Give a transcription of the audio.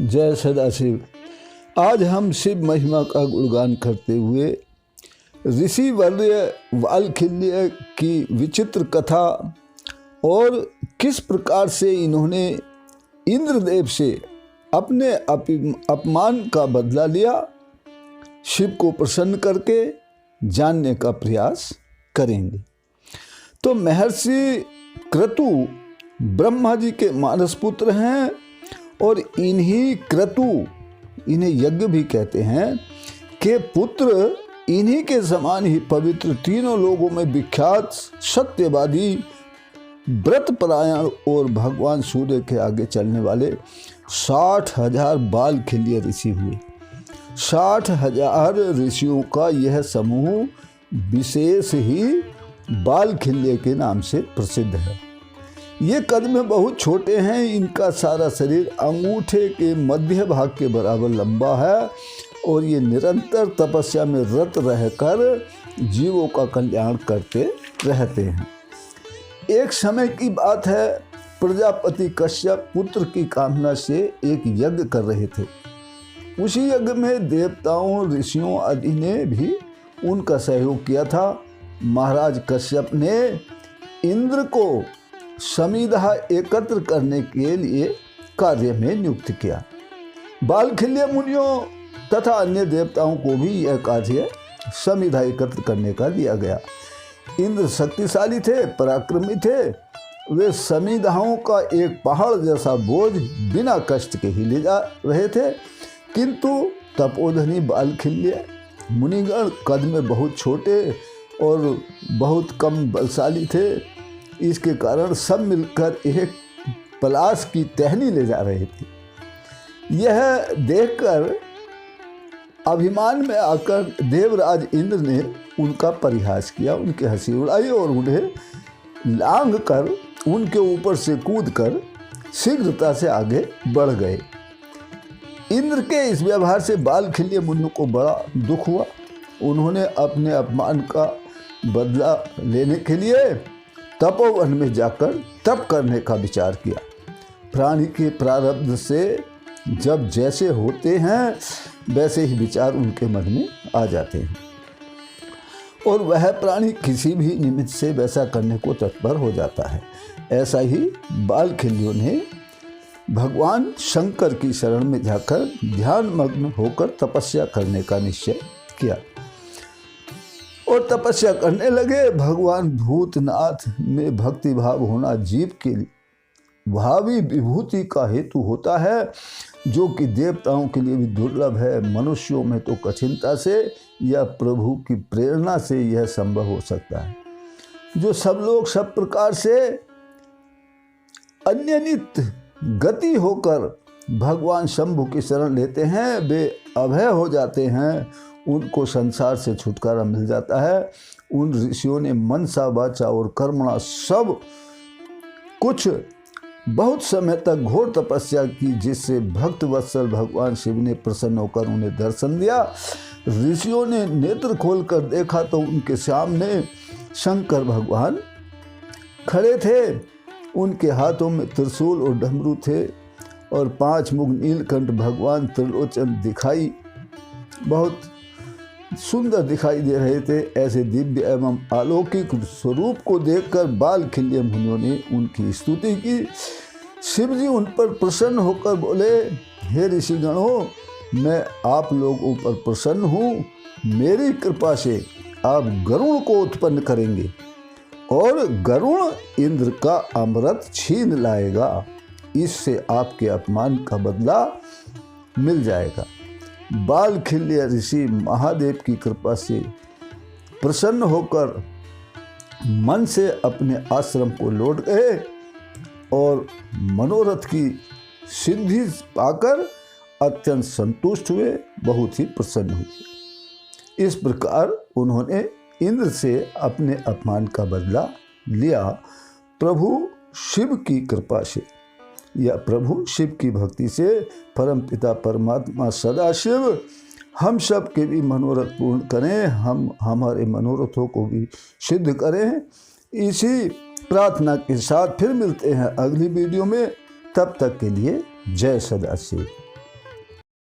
जय सदाशिव। आज हम शिव महिमा का गुणगान करते हुए ऋषि वर्य वाल्खिल्य की विचित्र कथा और किस प्रकार से इन्होंने इंद्रदेव से अपने अपमान का बदला लिया, शिव को प्रसन्न करके जानने का प्रयास करेंगे। तो महर्षि क्रतु ब्रह्मा जी के मानस पुत्र हैं और इन्हीं क्रतु, इन्हें यज्ञ भी कहते हैं, के पुत्र इन्हीं के समान ही पवित्र तीनों लोगों में विख्यात सत्यवादी व्रतपरायण और भगवान सूर्य के आगे चलने वाले 60,000 वाल्खिल्य ऋषि हुए। 60,000 ऋषियों का यह समूह विशेष ही वाल्खिल्य के नाम से प्रसिद्ध है। ये कद में बहुत छोटे हैं, इनका सारा शरीर अंगूठे के मध्य भाग के बराबर लंबा है और ये निरंतर तपस्या में रत रहकर जीवों का कल्याण करते रहते हैं। एक समय की बात है, प्रजापति कश्यप पुत्र की कामना से एक यज्ञ कर रहे थे। उसी यज्ञ में देवताओं, ऋषियों आदि ने भी उनका सहयोग किया था। महाराज कश्यप ने इंद्र को समिधा एकत्र करने के लिए कार्य में नियुक्त किया। वाल्खिल्य मुनियों तथा अन्य देवताओं को भी यह कार्य समिधा एकत्र करने का दिया गया। इंद्र शक्तिशाली थे, पराक्रमी थे। वे समिधाओं का एक पहाड़ जैसा बोझ बिना कष्ट के ही ले जा रहे थे, किंतु तपोधनी वाल्खिल्य मुनिगण कद में बहुत छोटे और बहुत कम बलशाली थे। इसके कारण सब मिलकर एक पलाश की टहनी ले जा रहे थे। यह देखकर अभिमान में आकर देवराज इंद्र ने उनका परिहास किया, उनकी हंसी उड़ाई और उन्हें लांघ कर उनके ऊपर से कूदकर शीघ्रता से आगे बढ़ गए। इंद्र के इस व्यवहार से वाल्खिल्य मुनियों को बड़ा दुख हुआ। उन्होंने अपने अपमान का बदला लेने के लिए तपोवन में जाकर तप करने का विचार किया। प्राणी के प्रारब्ध से जब जैसे होते हैं वैसे ही विचार उनके मन में आ जाते हैं और वह प्राणी किसी भी निमित्त से वैसा करने को तत्पर हो जाता है। ऐसा ही वाल्खिल्यों ने भगवान शंकर की शरण में जाकर ध्यान मग्न होकर तपस्या करने का निश्चय किया और तपस्या करने लगे। भगवान भूतनाथ में भक्ति भाव होना जीव के भावी विभूति का हेतु होता है, जो कि देवताओं के लिए भी दुर्लभ है। मनुष्यों में तो कठिनता से या प्रभु की प्रेरणा से यह संभव हो सकता है। जो सब लोग सब प्रकार से अन्यनित गति होकर भगवान शंभु की शरण लेते हैं, वे अभय हो जाते हैं, उनको संसार से छुटकारा मिल जाता है। उन ऋषियों ने मनसा वाचा और कर्मणा सब कुछ बहुत समय तक घोर तपस्या की, जिससे भक्त वत्सल भगवान शिव ने प्रसन्न होकर उन्हें दर्शन दिया। ऋषियों ने नेत्र खोलकर देखा तो उनके सामने शंकर भगवान खड़े थे। उनके हाथों में त्रिशूल और डमरू थे और 5 मुख नीलकंठ भगवान त्रिलोचन दिखाई बहुत सुंदर दिखाई दे रहे थे। ऐसे दिव्य एवं अलौकिक स्वरूप को देखकर वाल्खिल्य मुनियों ने उनकी स्तुति की। शिव जी उन पर प्रसन्न होकर बोले, हे ऋषिगणों, मैं आप लोगों पर प्रसन्न हूँ। मेरी कृपा से आप गरुड़ को उत्पन्न करेंगे और गरुड़ इंद्र का अमृत छीन लाएगा। इससे आपके अपमान का बदला मिल जाएगा। वाल्खिल्य ऋषि महादेव की कृपा से प्रसन्न होकर मन से अपने आश्रम को लौट गए और मनोरथ की सिद्धि पाकर अत्यंत संतुष्ट हुए, बहुत ही प्रसन्न हुए। इस प्रकार उन्होंने इंद्र से अपने अपमान का बदला लिया प्रभु शिव की कृपा से या प्रभु शिव की भक्ति से। परमपिता परमात्मा सदाशिव हम सब के भी मनोरथ पूर्ण करें, हम हमारे मनोरथों को भी सिद्ध करें। इसी प्रार्थना के साथ फिर मिलते हैं अगली वीडियो में। तब तक के लिए जय सदाशिव।